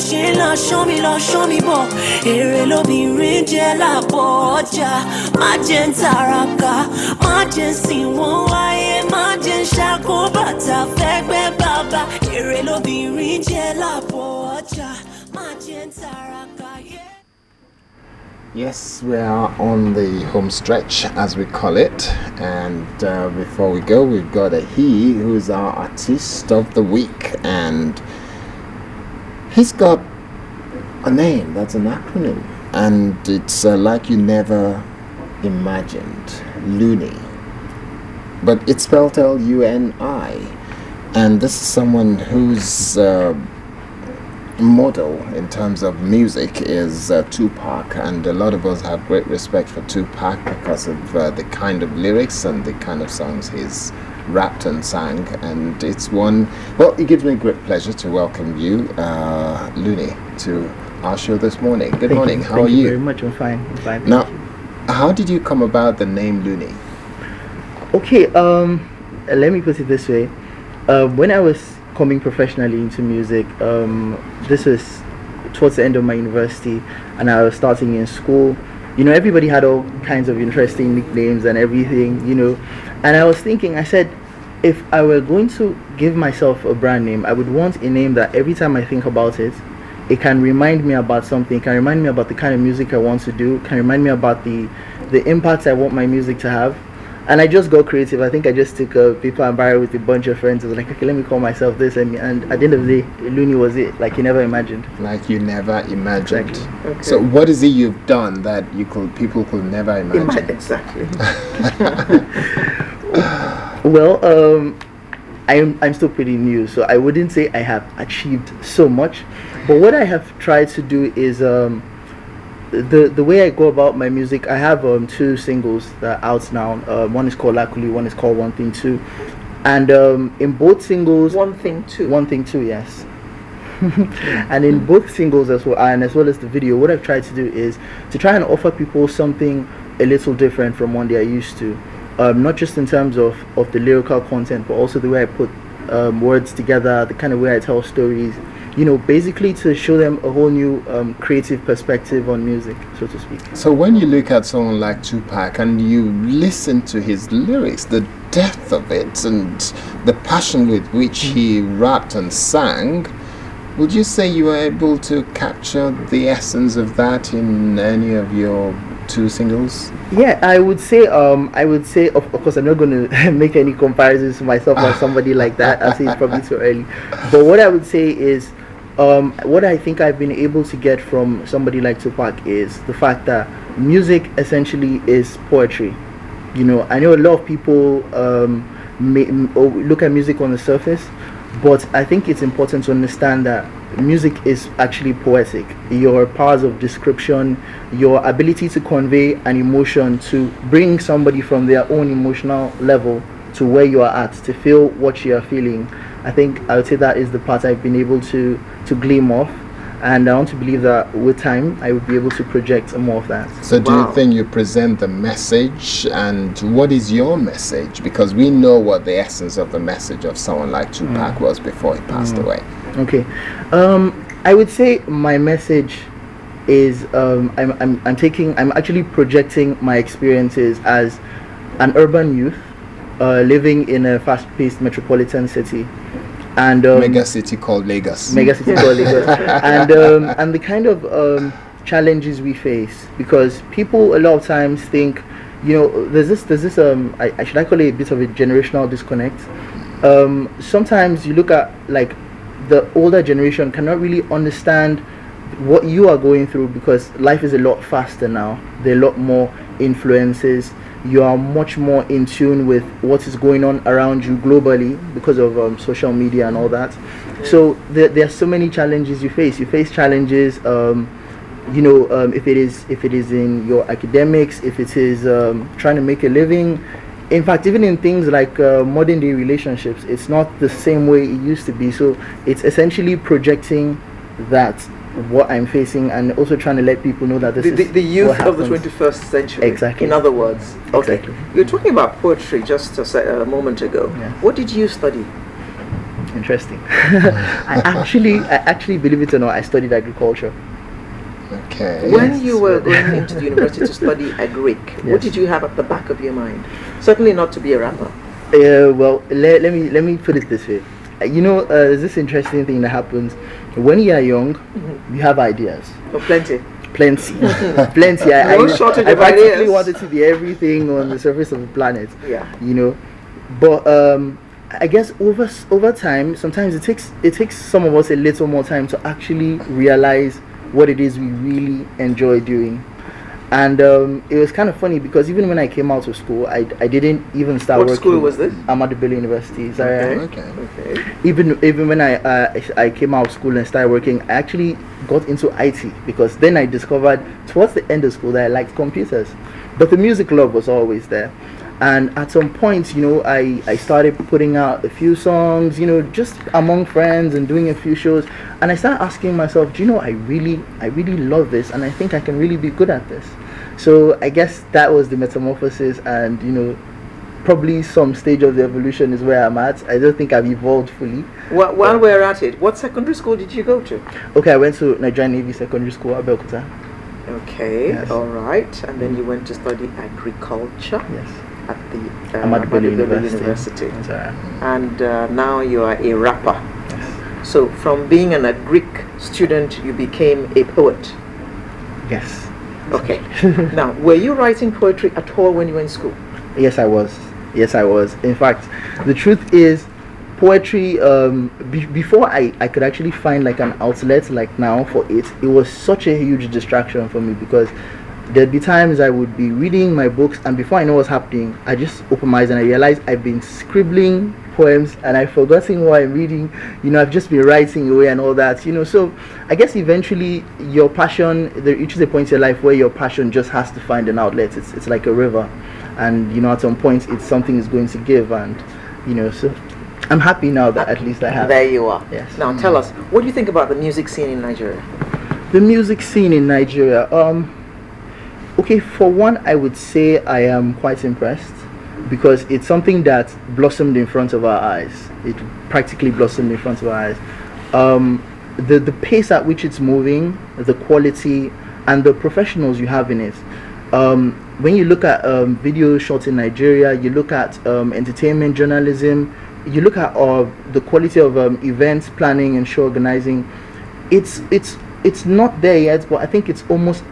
ṣe ń lọ show me bọ̀. Èrè lobìnrin jẹ́ lábọ̀ ọjà. Má jẹ́ ń tàràkà, má jẹ́ ń sìn wọ́n wáyé, má jẹ́ ń ṣàkóbàtà fẹ́gbẹ́ bàbá. Èrè lobìnrin jẹ́ lábọ̀ ọjà. Má jẹ́ ń tàràkà, yeah. Yes, we are on the home stretch, as we call it, and before we go, we've got a he who's our artist of the week, and he's got a name that's an acronym, and it's like you never imagined, Luni, but it's spelled Luni, and this is someone who's model in terms of music is Tupac, and a lot of us have great respect for Tupac because of the kind of lyrics and the kind of songs he's rapped and sang, and it's one, well, it gives me great pleasure to welcome you, Luni, to our show this morning. Good morning. How are you? Thank you very much. I'm fine. Now, how did you come about the name Luni? Okay, let me put it this way. When I was coming professionally into music, this was towards the end of my university, and I was starting in school. You know, everybody had all kinds of interesting nicknames and everything, you know, and I was thinking, I said, if I were going to give myself a brand name, I would want a name that every time I think about it, it can remind me about something, it can remind me about the kind of music I want to do, it can remind me about the impact I want my music to have. And I just got creative. I think I just took a paper and barrel with a bunch of friends. I was like, okay, let me call myself this. And at the end of the day, Luni was it, like you never imagined. Like you never imagined. Exactly. Okay. So what is it you've done that people could never imagine? Exactly. Well, I'm still pretty new, so I wouldn't say I have achieved so much. But what I have tried to do is the way I go about my music. I have 2 singles that are out now. One is called Lakulli, one is called One Thing Too, and in both singles, One Thing Too, yes. And in both singles as well, and as well as the video, what I've tried to do is to try and offer people something a little different from what they are used to, not just in terms of the lyrical content, but also the way I put words together, the kind of way I tell stories, you know, basically to show them a whole new creative perspective on music, so to speak. So when you look at someone like Tupac and you listen to his lyrics, the depth of it and the passion with which he rapped and sang, would you say you were able to capture the essence of that in any of your 2 singles? Yeah, I would say of course I'm not going to make any comparisons to myself or somebody like that. I say it's probably too early. But what I would say is what I think I've been able to get from somebody like Tupac is the fact that music essentially is poetry. You know, I know a lot of people look at music on the surface, but I think it's important to understand that music is actually poetic. Your powers of description, your ability to convey an emotion, to bring somebody from their own emotional level to where you are at, to feel what you are feeling. I think I would say that is the part I've been able to gleam off, and I want to believe that with time I would be able to project more of that. So do you think you present the message, and what is your message? Because we know what the essence of the message of someone like Tupac was before he passed away. Okay, I would say my message is I'm actually projecting my experiences as an urban youth living in a fast-paced metropolitan city, and mega city called Lagos. and the kind of challenges we face, because people a lot of times think, you know, there's this I should call it a bit of a generational disconnect. Sometimes you look at, like, the older generation cannot really understand what you are going through, because life is a lot faster now. There are a lot more influences. You are much more in tune with what is going on around you globally because of social media and all that. So there are so many challenges you face. You face challenges, if it is in your academics, if it is trying to make a living. In fact, even in things like modern day relationships, it's not the same way it used to be. So it's essentially projecting that, what I'm facing, and also trying to let people know that this is the youth what of the happens. 21st century. Exactly. In other words, okay. Exactly. You're talking about poetry just a moment ago. Yes. What did you study? Interesting. I actually, believe it or not, I studied agriculture. Okay. When you were going into the university to study agric, what did you have at the back of your mind? Certainly not to be a rapper. Well, let me put it this way. There's this interesting thing that happens when you are young. You have ideas. Oh, plenty. Plenty. No shortage I of practically ideas. wanted to be everything on the surface of the planet. Yeah. But I guess over time, sometimes it takes some of us a little more time to actually realize what it is we really enjoy doing. And it was kind of funny because even when I came out of school, I didn't even start working. What school was this? Lakulli University. Zaria. Okay. Even when I came out of school and started working, I actually got into IT because then I discovered towards the end of school that I liked computers. But the music love was always there. And at some point, I started putting out a few songs, just among friends and doing a few shows. And I started asking myself, I really love this, and I think I can really be good at this. So I guess that was the metamorphosis, and probably some stage of the evolution is where I'm at. I don't think I've evolved fully. While we're at it, what secondary school did you go to? Okay, I went to Nigerian Navy Secondary School at Abeokuta. Okay, Yes. all right. And then you went to study agriculture Yes. at the Ahmadu University. That's right. And now you are a rapper. Yes. So from being an agric student, you became a poet. Yes. Okay. Now, were you writing poetry at all when you were in school? Yes, I was. In fact, the truth is, poetry, before I could actually find like an outlet like now for it was such a huge distraction for me because there'd be times I would be reading my books, and before I know what's happening, I just open my eyes and I realize I've been scribbling poems and I've forgotten what I'm reading. I've just been writing away and all that. So I guess eventually your passion, there reaches a point in your life where your passion just has to find an outlet. It's like a river, and at some point it's something is going to give, and so I'm happy now that at least I have. There you are. Yes. Now tell us, what do you think about the music scene in Nigeria? The music scene in Nigeria. Okay, for one, I would say I am quite impressed because it's something that blossomed in front of our eyes. It practically blossomed in front of our eyes. The pace at which it's moving, the quality, and the professionals you have in it. When you look at video shots in Nigeria, you look at entertainment journalism, you look at the quality of events planning and show organizing. It's not there yet, but I think it's almost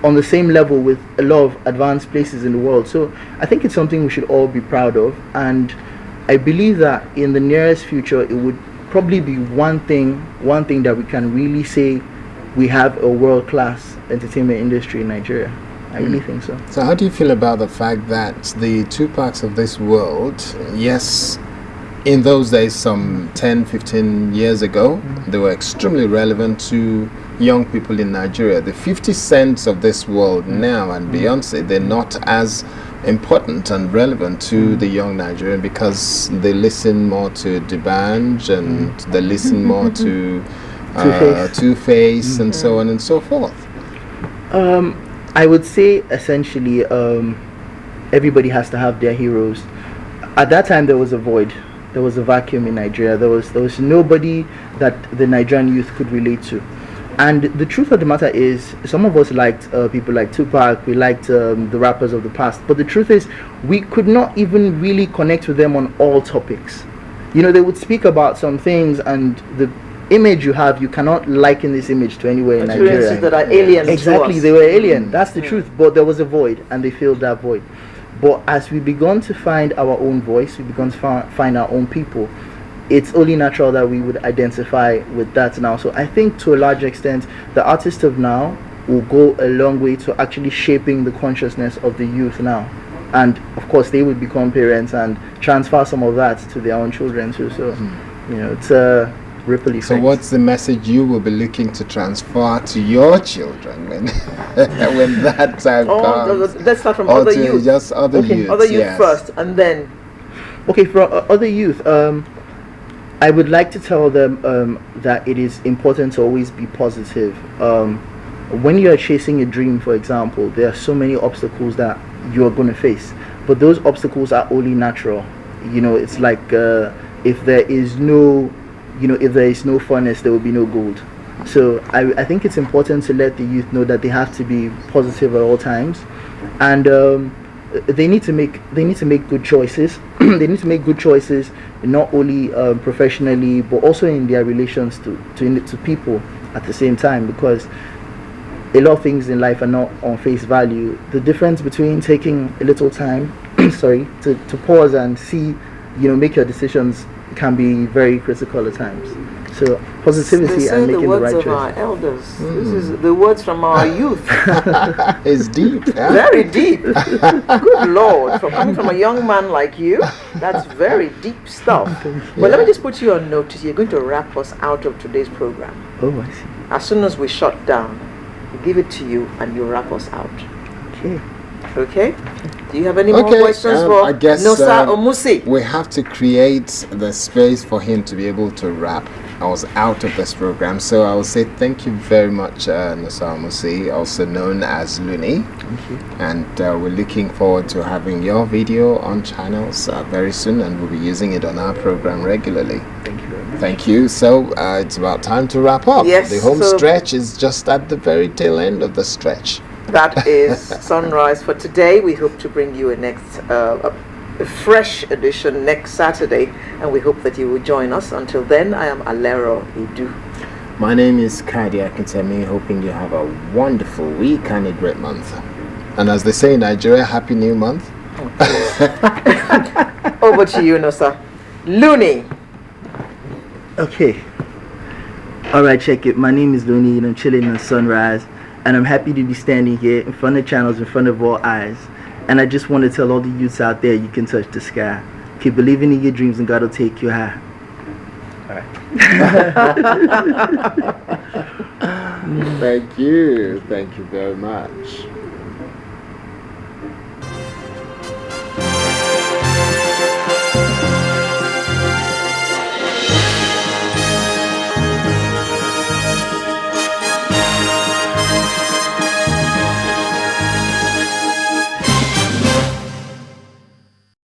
on the same level with a lot of advanced places in the world. So I think it's something we should all be proud of, and I believe that in the nearest future it would probably be one thing that we can really say we have a world-class entertainment industry in Nigeria. I really think so. So how do you feel about the fact that the Tupacs of this world, yes, in those days, some 10, 15 years ago, they were extremely relevant to young people in Nigeria. The 50 Cents of this world now and Beyonce, they're not as important and relevant to the young Nigerian because they listen more to D'banj and they listen more to Two-Face and so on and so forth. I would say essentially everybody has to have their heroes. At that time there was a void. There was a vacuum in Nigeria. There was nobody that the Nigerian youth could relate to. And the truth of the matter is, some of us liked people like Tupac, we liked the rappers of the past, but the truth is, we could not even really connect with them on all topics. They would speak about some things, and the image you have, you cannot liken this image to anywhere in Nigeria. Experiences that are alien Exactly, to us. they were alien, that's the truth, but there was a void, and they filled that void. But as we begun to find our own voice, we began to find our own people, it's only natural that we would identify with that now. So I think to a large extent, the artists of now will go a long way to actually shaping the consciousness of the youth now. And of course, they would become parents and transfer some of that to their own children too. So, it's a ripple effect. So what's the message you will be looking to transfer to your children when when that time comes? Let's start from other youth. Just other youth. Other youth first, and then. Okay, for other youth, I would like to tell them that it is important to always be positive. When you are chasing a dream, for example, there are so many obstacles that you are going to face, but those obstacles are only natural. It's like if there is no, if there is no furnace, there will be no gold. So I think it's important to let the youth know that they have to be positive at all times, and they need to make good choices. They need to make good choices, not only professionally, but also in their relations to people at the same time, because a lot of things in life are not on face value. The difference between taking a little time to pause and see, make your decisions, can be very critical at times. So positivity and making the right choice. The words of our elders. This is the words from our youth. It's deep. Yeah? Very deep. Good Lord, coming from a young man like you, that's very deep stuff. But let me just put you on notice. You're going to wrap us out of today's program. Oh, I see. As soon as we shut down, we'll give it to you and you wrap us out. Okay. Okay? Do you have any more questions for I guess, Nosa or Musi? We have to create the space for him to be able to wrap us out of this program. So I will say thank you very much, Nosa Musi, also known as Luni. Thank you. And we're looking forward to having your video on channels very soon, and we'll be using it on our program regularly. Thank you very much. Thank you. So it's about time to wrap up. Yes, the home stretch is just at the very tail end of the stretch. That is Sunrise for today. We hope to bring you a fresh edition next Saturday, and we hope that you will join us. Until then, I am Alero Idu. My name is Kadi Akintemi, hoping you have a wonderful week and a great month. And as they say in Nigeria, Happy New Month. Over to you, Nosa. Luni. Okay. All right, check it. My name is Luni, and I'm chilling on Sunrise. And I'm happy to be standing here in front of channels, in front of all eyes. And I just want to tell all the youths out there, you can touch the sky. Keep believing in your dreams and God will take you high. All right. Thank you. Thank you very much.